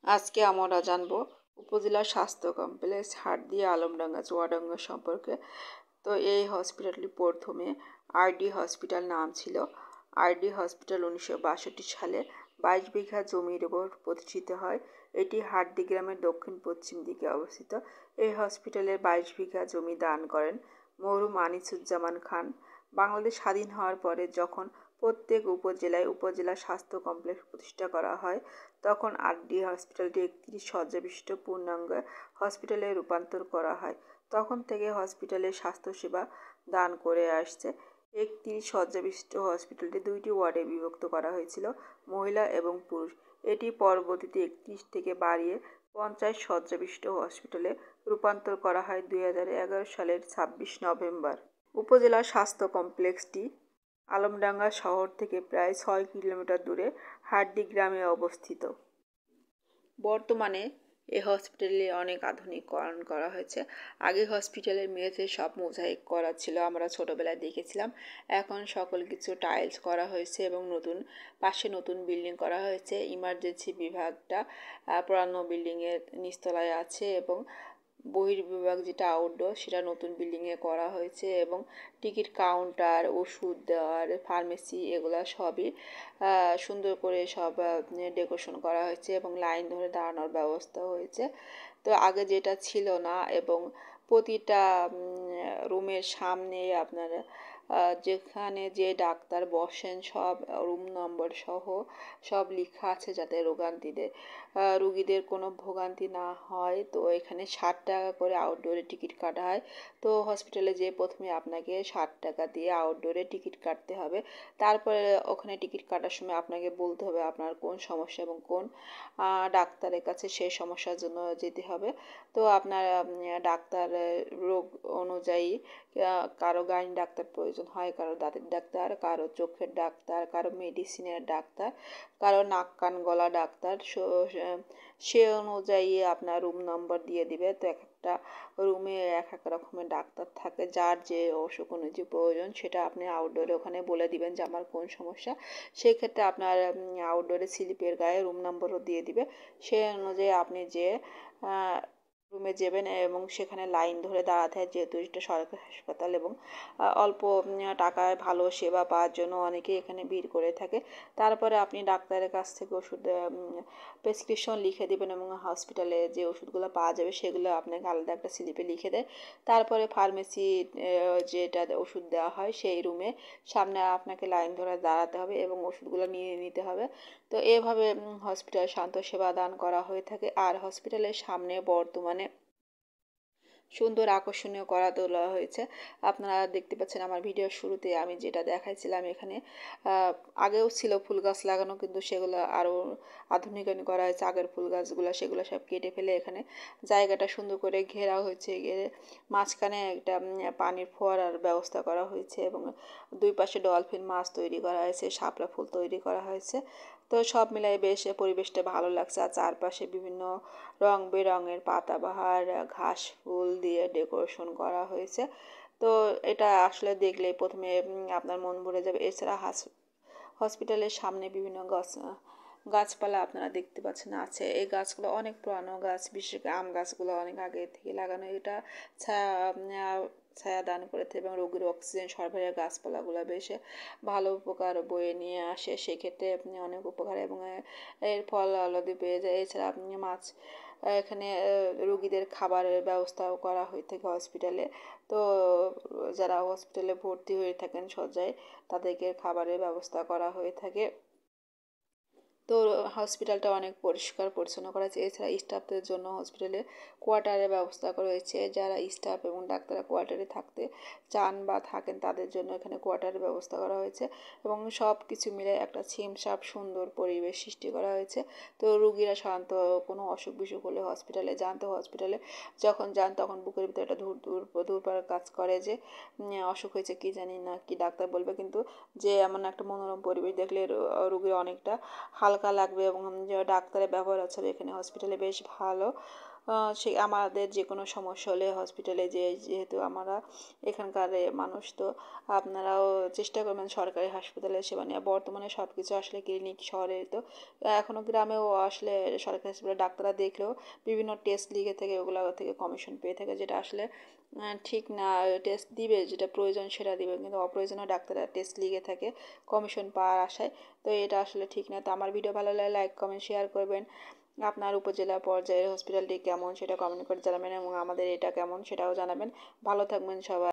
আজকে আমরা জানবো উপজেলা স্বাস্থ্য কমপ্লেক্স হাটদিয়া আলমডাঙ্গা চুয়াডাঙ্গা সম্পর্কে। তো এই হসপিটালটি প্রথমে আরডি হসপিটাল নাম ছিল। আরডি হসপিটাল 1962 সালে 22 বিঘা জমির উপর প্রতিষ্ঠিত হয়। এটি হাটদি গ্রামের দক্ষিণ পশ্চিম দিকে অবস্থিত। এই হসপিটালে 22 বিঘা জমি দান করেন মরহুম আনিসুজ্জামান খান। বাংলাদেশ স্বাধীন হওয়ার পরে যখন প্রত্যেক উপজেলায় উপজেলা স্বাস্থ্য কমপ্লেক্স প্রতিষ্ঠা করা হয়, তখন আরডি হসপিটালটি 31 শয্যা বিশিষ্ট পূর্ণাঙ্গ হসপিটালে রূপান্তর করা হয়। তখন থেকে হসপিটালে স্বাস্থ্যসেবা দান করে আসছে। 31 শয্যা বিশিষ্ট হসপিটালটি 2টি ওয়ার্ডে বিভক্ত করা হয়েছিল, মহিলা এবং পুরুষ। এটি পরবর্তীতে 31 থেকে বাড়িয়ে 50 শয্যা বিশিষ্ট হসপিটালে রূপান্তর করা হয় 2011 সালের 26 নভেম্বর। উপজেলা স্বাস্থ্য কমপ্লেক্সটি আলমডাঙ্গা শহর থেকে প্রায় 6 কিলোমিটার দূরে হাটদি গ্রামে অবস্থিত। বর্তমানে এই হসপিটালে অনেক আধুনিকরণ করা হয়েছে। আগে হসপিটালের মেঝে সব মোজাইক করা ছিল, আমরা ছোটোবেলায় দেখেছিলাম। এখন সকল কিছু টাইলস করা হয়েছে এবং পাশে নতুন বিল্ডিং করা হয়েছে। ইমার্জেন্সি বিভাগটা পুরানো বিল্ডিংয়ের নিচতলায় আছে এবং বহির্বিভাগ যেটা আউটডোর সেটা নতুন বিল্ডিংয়ে করা হয়েছে এবং টিকিট কাউন্টার, ওষুধ দেওয়ার, ফার্মেসি এগুলো সবই সুন্দর করে সব ডেকোরেশন করা হয়েছে এবং লাইন ধরে দাঁড়ানোর ব্যবস্থা হয়েছে। তো আগে যেটা ছিল না, এবং প্রতিটা রুমের সামনে আপনার যেখানে যে ডাক্তার বসেন সব রুম নম্বর সহ সব লেখা আছে, যাতে রুগীদের কোনো ভোগান্তি না হয়। তো এখানে 60 টাকা করে আউটডোরে টিকিট কাটা হয়। তো হসপিটালে যে প্রথমে আপনাকে 60 টাকা দিয়ে আউটডোরে টিকিট কাটতে হবে। তারপরে ওখানে টিকিট কাটার সময় আপনাকে বলতে হবে আপনার কোন সমস্যা এবং কোন ডাক্তারের কাছে সেই সমস্যার জন্য যেতে হবে। তো আপনার ডাক্তার রোগ অনুযায়ী কারো গাইনি ডাক্তার প্রয়োজন হয়, কারো দাঁতের ডাক্তার, কারো চোখের ডাক্তার, কারো মেডিসিনের ডাক্তার, কারো নাক কান গলা ডাক্তার। সে অনুযায়ী আপনার রুম নম্বর দিয়ে দিবে। তো এক একটা রুমে এক এক রকমের ডাক্তার থাকে, যার যে অসুখ অনুযায়ী প্রয়োজন সেটা আপনি আউটডোরে ওখানে বলে দিবেন যে আমার কোন সমস্যা। সেই ক্ষেত্রে আপনার আউটডোরে স্লিপের গায়ে রুম নম্বরও দিয়ে দিবে। সে অনুযায়ী আপনি যে রুমে যাবেন এবং সেখানে লাইন ধরে দাঁড়াতে হয়, যেহেতু এটা সরকারি হাসপাতাল এবং অল্প টাকায় ভালো সেবা পাওয়ার জন্য অনেকেই এখানে ভিড় করে থাকে। তারপরে আপনি ডাক্তারের কাছ থেকে ওষুধ প্রেসক্রিপশন লিখে দেবেন এবং হসপিটালে যে ওষুধগুলো পাওয়া যাবে সেগুলো আপনাকে আলাদা একটা স্লিপে লিখে দেয়। তারপরে ফার্মেসি যেটা ওষুধ দেওয়া হয় সেই রুমে সামনে আপনাকে লাইন ধরে দাঁড়াতে হবে এবং ওষুধগুলো নিয়ে নিতে হবে। তো এভাবে হসপিটাল শান্ত সেবা দান করা হয়ে থাকে। আর হসপিটালের সামনে বর্তমানে সুন্দর আকর্ষণীয় করা তোলা হয়েছে। আপনারা দেখতে পাচ্ছেন আমার ভিডিওর শুরুতে আমি যেটা দেখাইছিলাম, এখানে আগেও ছিল ফুল গাছ লাগানো, কিন্তু সেগুলো আরও আধুনিকায়ন করা হয়েছে। আগের ফুল গাছগুলো সেগুলো সব কেটে ফেলে এখানে জায়গাটা সুন্দর করে ঘেরা হয়েছে। ঘিরে মাঝখানে একটা পানির ফোয়ারার ব্যবস্থা করা হয়েছে এবং দুই পাশে ডলফিন মাছ তৈরি করা হয়েছে, শাপলা ফুল তৈরি করা হয়েছে। তো সব মিলাই বেশ পরিবেশটা ভালো লাগছে। আর চারপাশে বিভিন্ন রং বেরঙের পাতাবাহার ঘাস ফুল দিয়ে ডেকোরেশন করা হয়েছে। তো এটা আসলে দেখলে প্রথমে আপনার মন ভরে যাবে। এছাড়া হসপিটালের সামনে বিভিন্ন গাছপালা আপনারা দেখতে পাচ্ছেন আছে। এই গাছগুলো অনেক পুরানো গাছ, বিশেষ করে আম গাছগুলো অনেক আগে থেকে লাগানো। এটা ছায়া দান করে থাকে এবং রোগীর অক্সিজেন সরবরাহের গাছপালাগুলো বেশ ভালো উপকার বয়ে নিয়ে আসে। সেক্ষেত্রে আপনি অনেক উপকার এবং এর ফল আলাদা পেয়ে যায়। এছাড়া আপনি এখানে রুগীদের খাবারের ব্যবস্থাও করা হয়ে থাকে হসপিটালে। তো যারা হসপিটালে ভর্তি হয়ে থাকেন শয্যায়, তাদেরকে খাবারের ব্যবস্থা করা হয়ে থাকে। তো হসপিটালটা অনেক পরিষ্কার পরিচ্ছন্ন করা হয়েছে। এছাড়া স্টাফদের জন্য হসপিটালে কোয়ার্টারের ব্যবস্থা করা হয়েছে। যারা স্টাফ এবং ডাক্তাররা কোয়ার্টারে থাকতে চান বা থাকেন তাদের জন্য এখানে কোয়ার্টারের ব্যবস্থা করা হয়েছে এবং সব কিছু মিলে একটা ছিমছাপ সুন্দর পরিবেশ সৃষ্টি করা হয়েছে। তো রুগীরা সাধারণত কোনো অসুখ বিসুখ হলে হসপিটালে যান। তো হসপিটালে যখন যান তখন বুকের ভিতরে একটা ধূর পাড়ার কাজ করে যে অসুখ হয়েছে কি জানি না কি ডাক্তার বলবে, কিন্তু যে এমন একটা মনোরম পরিবেশ দেখলে রুগীর অনেকটা হালকা লাগবে এবং ডাক্তারের ব্যবহার আছে এখানে হসপিটালে বেশ ভালো। সে আমাদের যে কোনো সমস্যা হলে হসপিটালে যেহেতু আমরা এখানকার মানুষ, তো আপনারাও চেষ্টা করবেন সরকারি হাসপাতালে সেবা নেওয়া। বর্তমানে সব কিছু আসলে ক্লিনিক শহরে, তো এখনও গ্রামেও আসলে সরকারি হাসপাতালে ডাক্তাররা দেখলেও বিভিন্ন টেস্ট লিখে থেকে ওগুলো থেকে কমিশন পেয়ে থাকে, যেটা আসলে ঠিক না। টেস্ট দিবে যেটা প্রয়োজন সেটা দিবে, কিন্তু অপ্রয়োজনীয় ডাক্তাররা টেস্ট লিখে থাকে কমিশন পাওয়ার আশায়। তো এটা আসলে ঠিক না। তো আমার ভিডিও ভালো লাগলে লাইক কমেন্ট শেয়ার করবেন। আপনার উপজেলা পর্যায়ের হসপিটালটি কেমন সেটা কমেন্ট করে জানাবেন, এবং আমাদের এটা কেমন সেটাও জানাবেন। ভালো থাকবেন সবাই।